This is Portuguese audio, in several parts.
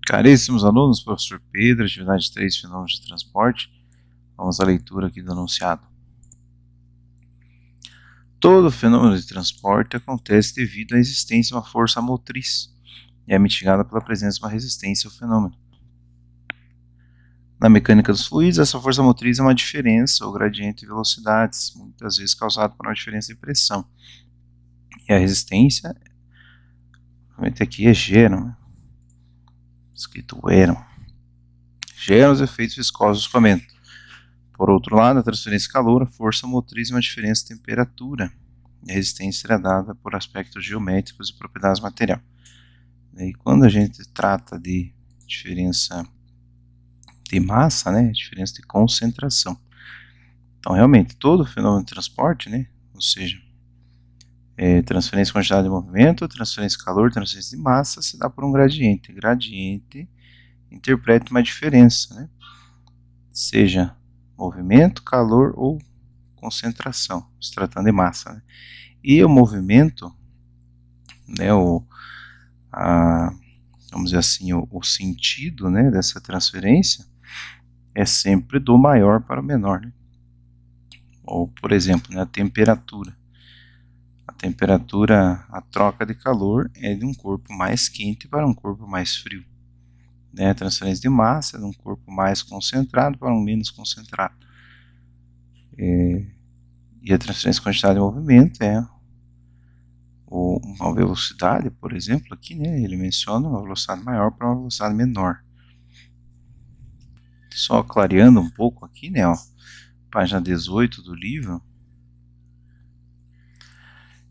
Caríssimos alunos, professor Pedro, atividade 3, fenômenos de transporte. Vamos à leitura aqui do enunciado. Todo fenômeno de transporte acontece devido à existência de uma força motriz e é mitigada pela presença de uma resistência ao fenômeno. Na mecânica dos fluidos, essa força motriz é uma diferença ou gradiente de velocidades, muitas vezes causada por uma diferença de pressão. E a resistência, aqui é G, né? Escrito eram. Geram os efeitos viscosos do escoamento. Por outro lado, a transferência de calor, a força motriz é uma diferença de temperatura. E a resistência será dada por aspectos geométricos e propriedades do material. E quando a gente trata de diferença de massa, né, diferença de concentração. Então, realmente, todo fenômeno de transporte, né, ou seja, transferência de quantidade de movimento, transferência de calor, transferência de massa, se dá por um gradiente. Gradiente interpreta uma diferença, né, seja movimento, calor ou concentração, se tratando de massa. Né? E o movimento, né, vamos dizer assim, o sentido, né, dessa transferência é sempre do maior para o menor. Né? Ou, por exemplo, né, a temperatura. A temperatura, a troca de calor é de um corpo mais quente para um corpo mais frio. Né? A transferência de massa é de um corpo mais concentrado para um menos concentrado. E a transferência de quantidade de movimento é uma velocidade, por exemplo, aqui, né, ele menciona uma velocidade maior para uma velocidade menor. Só clareando um pouco aqui, né, ó, página 18 do livro,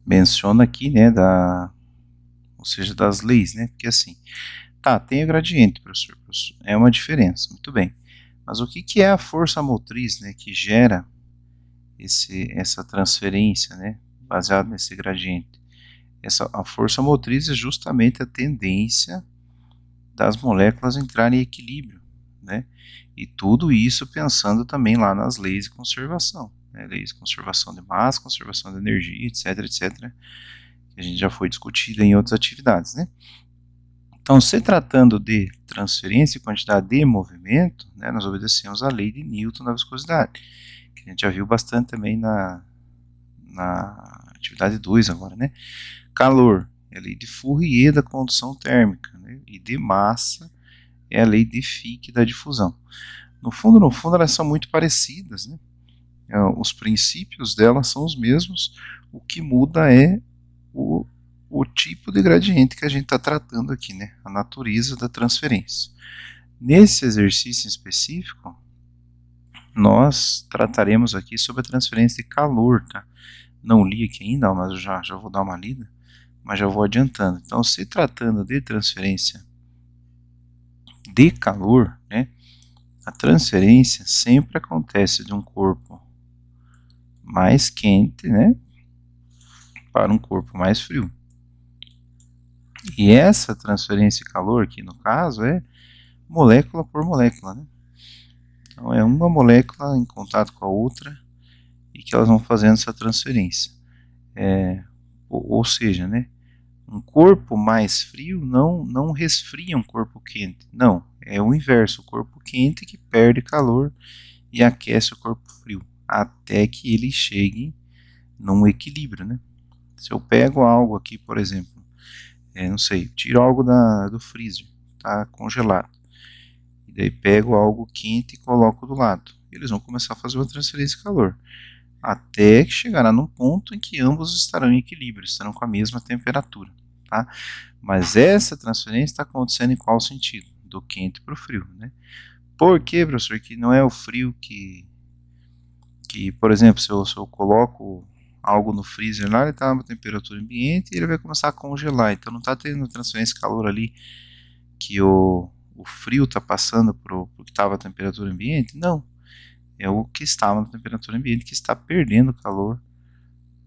menciona aqui, né, ou seja, das leis, né, porque assim, tá, tem o gradiente, professor, é uma diferença, muito bem, mas o que é a força motriz, né, que gera essa transferência, né, baseada nesse gradiente? A força motriz é justamente a tendência das moléculas entrarem em equilíbrio, né? E tudo isso pensando também lá nas leis de conservação, né? Leis de conservação de massa, conservação de energia, etc, etc, que a gente já foi discutido em outras atividades, né? Então, se tratando de transferência e quantidade de movimento, né, nós obedecemos a lei de Newton da viscosidade, que a gente já viu bastante também na atividade 2 agora, né? Calor é a lei de Fourier da condução térmica, né? E de massa é a lei de Fick da difusão. No fundo, elas são muito parecidas, né? Os princípios delas são os mesmos, o que muda é o tipo de gradiente que a gente está tratando aqui, né? A natureza da transferência. Nesse exercício específico, nós trataremos aqui sobre a transferência de calor, tá? Não li aqui ainda, mas eu já vou dar uma lida, mas já vou adiantando. Então, se tratando de transferência de calor, né, a transferência sempre acontece de um corpo mais quente, né, para um corpo mais frio. E essa transferência de calor aqui no caso é molécula por molécula, né? Então é uma molécula em contato com a outra e que elas vão fazendo essa transferência. Ou seja, né, um corpo mais frio não resfria um corpo quente. Não, é o inverso, o corpo quente que perde calor e aquece o corpo frio, até que ele chegue num equilíbrio, né? Se eu pego algo aqui, por exemplo, não sei, tiro algo do freezer, tá congelado, e daí pego algo quente e coloco do lado, eles vão começar a fazer uma transferência de calor, até que chegará num ponto em que ambos estarão em equilíbrio, estarão com a mesma temperatura, tá? Mas essa transferência está acontecendo em qual sentido? Do quente para o frio, né? Por que, professor, que não é o frio que por exemplo, se eu coloco algo no freezer lá, ele está na temperatura ambiente e ele vai começar a congelar, então não está tendo transferência de calor ali que o frio está passando para o que estava a temperatura ambiente? Não, é o que estava na temperatura ambiente que está perdendo calor,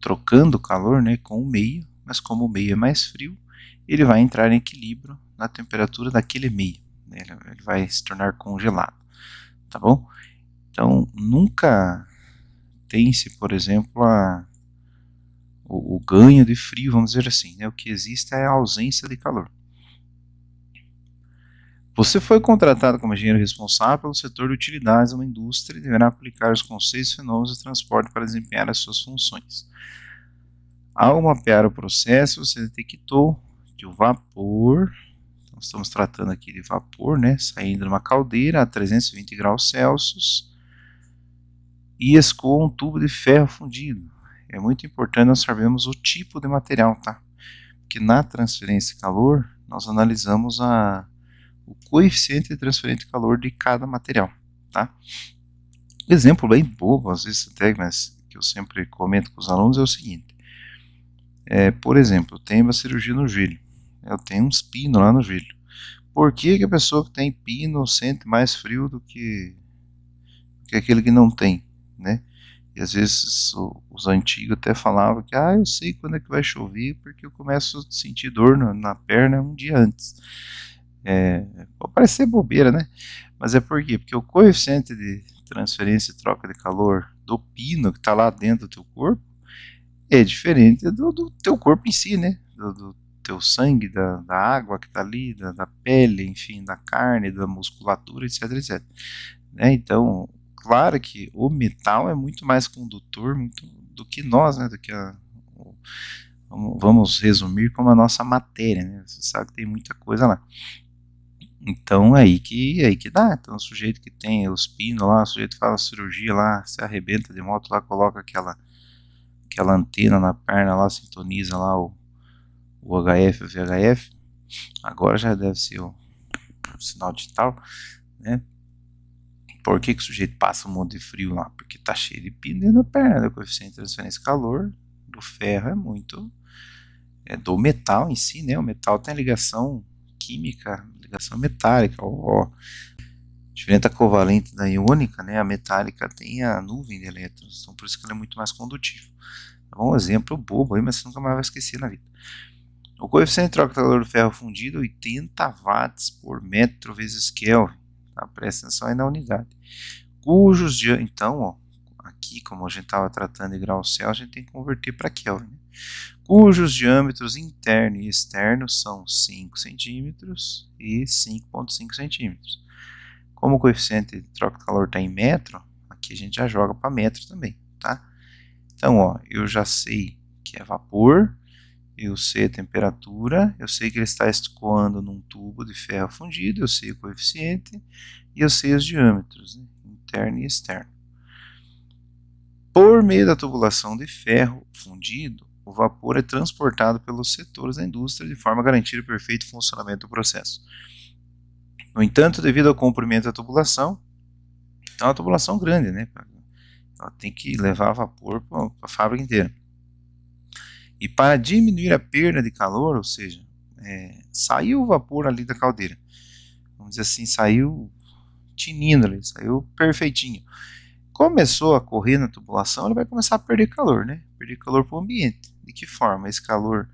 trocando calor, né, com o meio, mas como o meio é mais frio, ele vai entrar em equilíbrio na temperatura daquele meio, né, ele vai se tornar congelado, tá bom? Então nunca tem-se, por exemplo, o ganho de frio, vamos dizer assim, né? O que existe é a ausência de calor. Você foi contratado como engenheiro responsável pelo setor de utilidades de uma indústria e deverá aplicar os conceitos e fenômenos de transporte para desempenhar as suas funções. Ao mapear o processo, você detectou que o vapor, nós estamos tratando aqui de vapor, né, saindo de uma caldeira a 320 graus Celsius e escoa um tubo de ferro fundido. É muito importante nós sabermos o tipo de material, tá? Porque na transferência de calor, nós analisamos o coeficiente de transferência de calor de cada material, tá? Exemplo bem bobo, às vezes até, mas que eu sempre comento com os alunos é o seguinte. Por exemplo, eu tenho uma cirurgia no joelho. Eu tenho uns pinos lá no joelho. Por que a pessoa que tem pino sente mais frio do que aquele que não tem, né? E às vezes os antigos até falavam que eu sei quando é que vai chover porque eu começo a sentir dor na perna um dia antes. Pode parecer bobeira, né? Mas é por quê? Porque o coeficiente de transferência e troca de calor do pino que está lá dentro do teu corpo é diferente do teu corpo em si, né? Do teu sangue, da água que está ali, da pele, enfim, da carne, da musculatura, etc, etc. Né? Então, claro que o metal é muito mais condutor do que nós, né? Vamos resumir como a nossa matéria, né? Você sabe que tem muita coisa lá. Então aí que dá. Então o sujeito que tem os pinos lá, o sujeito que faz a cirurgia lá, se arrebenta de moto lá, coloca aquela antena na perna lá, sintoniza lá o HF, o VHF. Agora já deve ser o sinal digital, né? Por que o sujeito passa um monte de frio lá? Porque tá cheio de pino dentro da perna, né? O coeficiente de transferência de calor do ferro é muito do metal em si, né? O metal tem a ligação química, ligação metálica, diferente da covalente da iônica, né? A metálica tem a nuvem de elétrons, então por isso que ela é muito mais condutível. É um exemplo bobo aí, mas você nunca mais vai esquecer na vida. O coeficiente de troca de calor do ferro fundido é 80 watts por metro vezes Kelvin. Tá? Presta atenção aí na unidade. Então, aqui como a gente estava tratando de grau Celsius, a gente tem que converter para Kelvin. Né? Cujos diâmetros interno e externo são 5 centímetros e 5,5 centímetros. Como o coeficiente de troca de calor está em metro, aqui a gente já joga para metro também, tá? Então, eu já sei que é vapor, eu sei a temperatura, eu sei que ele está escoando num tubo de ferro fundido, eu sei o coeficiente e eu sei os diâmetros, né, interno e externo. Por meio da tubulação de ferro fundido, o vapor é transportado pelos setores da indústria de forma a garantir o perfeito funcionamento do processo. No entanto, devido ao comprimento da tubulação, é uma tubulação grande, né? Ela tem que levar vapor para a fábrica inteira. E para diminuir a perda de calor, ou seja, saiu o vapor ali da caldeira, vamos dizer assim, saiu tinindo ali, saiu perfeitinho. Começou a correr na tubulação, ele vai começar a perder calor, né? Perder calor para o ambiente. De que forma? Esse calor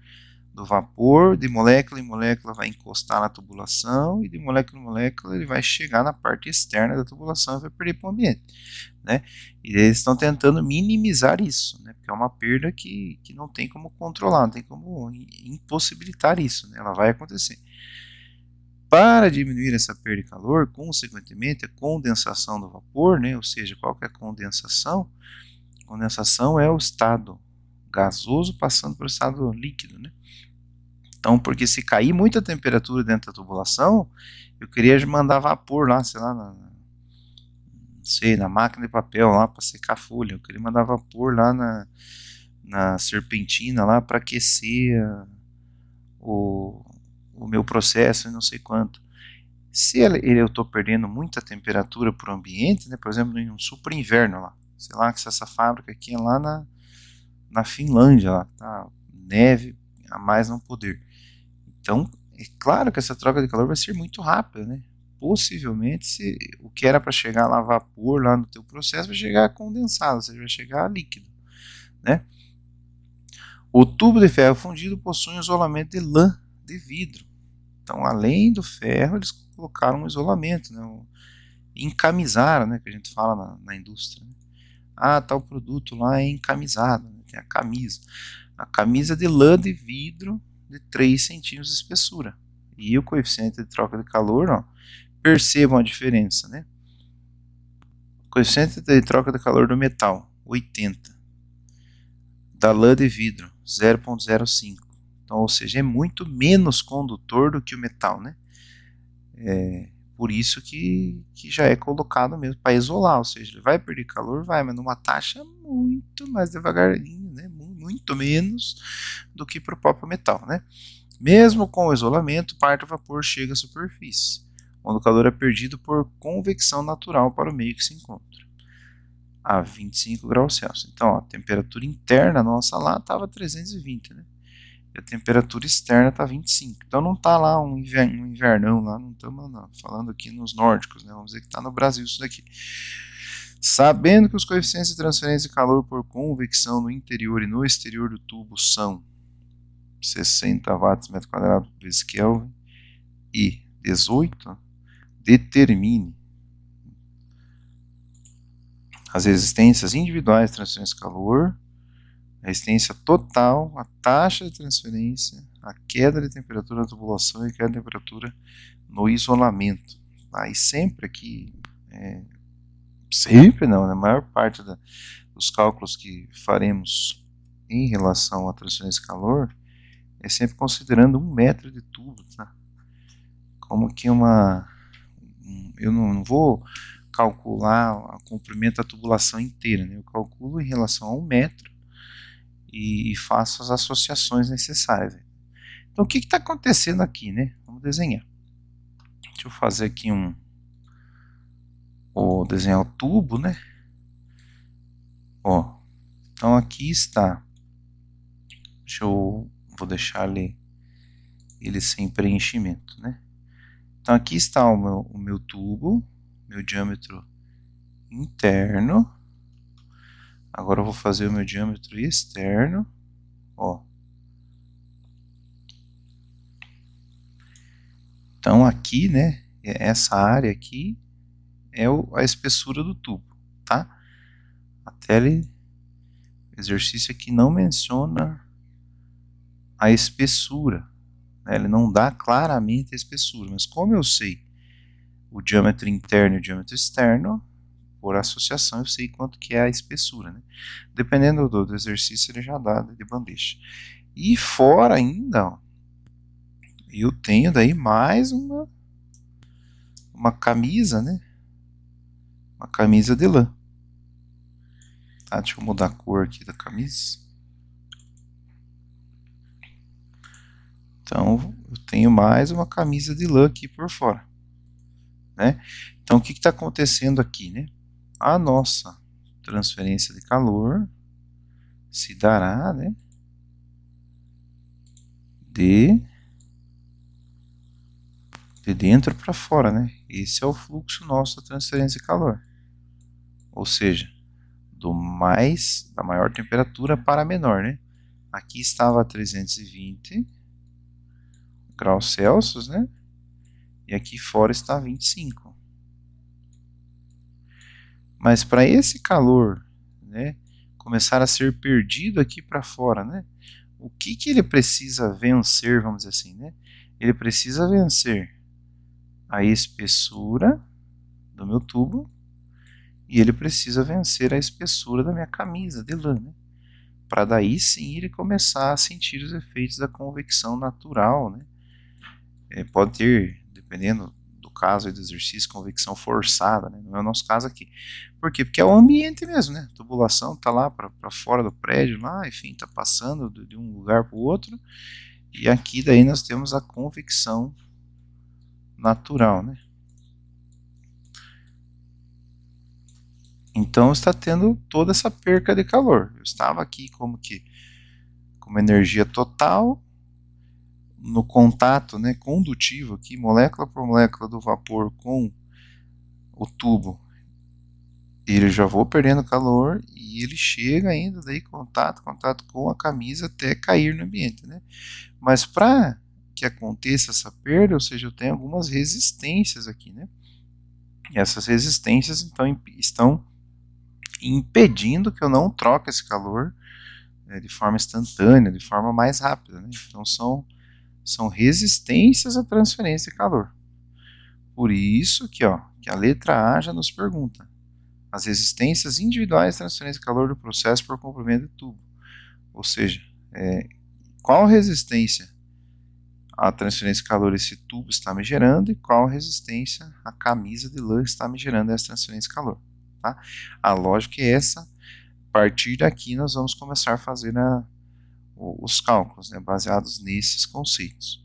do vapor, de molécula em molécula, vai encostar na tubulação e de molécula em molécula ele vai chegar na parte externa da tubulação e vai perder para o ambiente, né? E eles estão tentando minimizar isso, né? Porque é uma perda que não tem como controlar, não tem como impossibilitar isso, né? Ela vai acontecer. Para diminuir essa perda de calor, consequentemente, a condensação do vapor, né? Ou seja, qual que é a condensação? Condensação é o estado gasoso passando para o estado líquido, né? Então, porque se cair muita temperatura dentro da tubulação, eu queria mandar vapor lá, sei lá, na máquina de papel lá para secar a folha. Eu queria mandar vapor lá na serpentina lá para aquecer o meu processo e não sei quanto. Se eu estou perdendo muita temperatura para o ambiente, né, por exemplo, em um super inverno lá, sei lá, que essa fábrica aqui é lá na Finlândia, lá, tá, neve a mais não poder. Então, é claro que essa troca de calor vai ser muito rápida, né? Possivelmente, o que era para chegar lá vapor lá no teu processo vai chegar condensado, ou seja, vai chegar líquido, né? O tubo de ferro fundido possui um isolamento de lã de vidro. Então, além do ferro, eles colocaram um isolamento, né? Encamisaram, né? Que a gente fala na indústria. Tal produto lá é encamisado, né? Tem a camisa. A camisa de lã de vidro de 3 centímetros de espessura. e o coeficiente de troca de calor, ó, percebam a diferença, né? O coeficiente de troca de calor do metal, 80. Da lã de vidro, 0,05. Então, ou seja, é muito menos condutor do que o metal, né? Por isso que já é colocado mesmo para isolar, ou seja, ele vai perder calor, vai, mas numa taxa muito mais devagarinho, né? Muito menos do que para o próprio metal, né? Mesmo com o isolamento, parte do vapor chega à superfície, onde o calor é perdido por convecção natural para o meio que se encontra, a 25 graus Celsius. Então, ó, a temperatura interna nossa lá estava 320, né? E a temperatura externa está 25. Então não está lá um invernão lá, não estamos falando aqui nos nórdicos, né? Vamos dizer que está no Brasil isso daqui. Sabendo que os coeficientes de transferência de calor por convecção no interior e no exterior do tubo são 60 watts metro quadrado por vezes Kelvin e 18, determine as resistências individuais de transferência de calor, a resistência total, a taxa de transferência, a queda de temperatura da tubulação e a queda de temperatura no isolamento. Aí sempre aqui, sempre não, na maior parte dos cálculos que faremos em relação à transferência de calor, é sempre considerando 1 metro de tubo, tá? Como que eu não vou calcular o comprimento da tubulação inteira, né? Eu calculo em relação a 1 metro e faço as associações necessárias. Então o que está acontecendo aqui, né? Vamos desenhar. Deixa eu fazer aqui vou desenhar o tubo, né? Ó, então aqui está. Vou deixar ele sem preenchimento, né? Então aqui está o meu tubo, meu diâmetro interno. Agora eu vou fazer o meu diâmetro externo, ó. Então aqui, né, essa área aqui é a espessura do tubo, tá? A exercício aqui não menciona a espessura, né? Ele não dá claramente a espessura, mas como eu sei o diâmetro interno e o diâmetro externo, por associação eu sei quanto que é a espessura, né? Dependendo do exercício ele já dá de bandeja. E fora ainda, ó, eu tenho daí mais uma camisa, né? Uma camisa de lã. Tá, deixa eu mudar a cor aqui da camisa. Então, eu tenho mais uma camisa de lã aqui por fora, né? Então, o que está acontecendo aqui, né? A nossa transferência de calor se dará, né, de dentro para fora, né? Esse é o fluxo nosso da transferência de calor. Ou seja, da maior temperatura para a menor, né? Aqui estava a 320 graus Celsius, né? E aqui fora está 25. Mas para esse calor, né, começar a ser perdido aqui para fora, né? O que ele precisa vencer, vamos dizer assim, né? Ele precisa vencer a espessura do meu tubo e ele precisa vencer a espessura da minha camisa de lã, né? Para daí sim ele começar a sentir os efeitos da convecção natural, né? Pode ter, dependendo do caso e do exercício, convecção forçada, né? Não é o nosso caso aqui. Por quê? Porque é o ambiente mesmo, né? A tubulação está lá para fora do prédio, lá, enfim, está passando de um lugar para o outro. E aqui daí nós temos a convecção natural, né? Então está tendo toda essa perca de calor. Eu estava aqui como uma energia total no contato, né, condutivo aqui, molécula por molécula do vapor com o tubo. Ele já vou perdendo calor e ele chega ainda daí contato com a camisa até cair no ambiente, né? Mas para que aconteça essa perda, ou seja, eu tenho algumas resistências aqui, né? E essas resistências então estão impedindo que eu não troque esse calor de forma instantânea, de forma mais rápida, né? Então são são resistências à transferência de calor. Por isso que a letra A já nos pergunta as resistências individuais de transferência de calor do processo por comprimento de tubo. Ou seja, qual resistência à transferência de calor esse tubo está me gerando e qual resistência a camisa de lã está me gerando essa transferência de calor. Tá? A lógica é essa. A partir daqui nós vamos começar a fazer os cálculos, né, baseados nesses conceitos.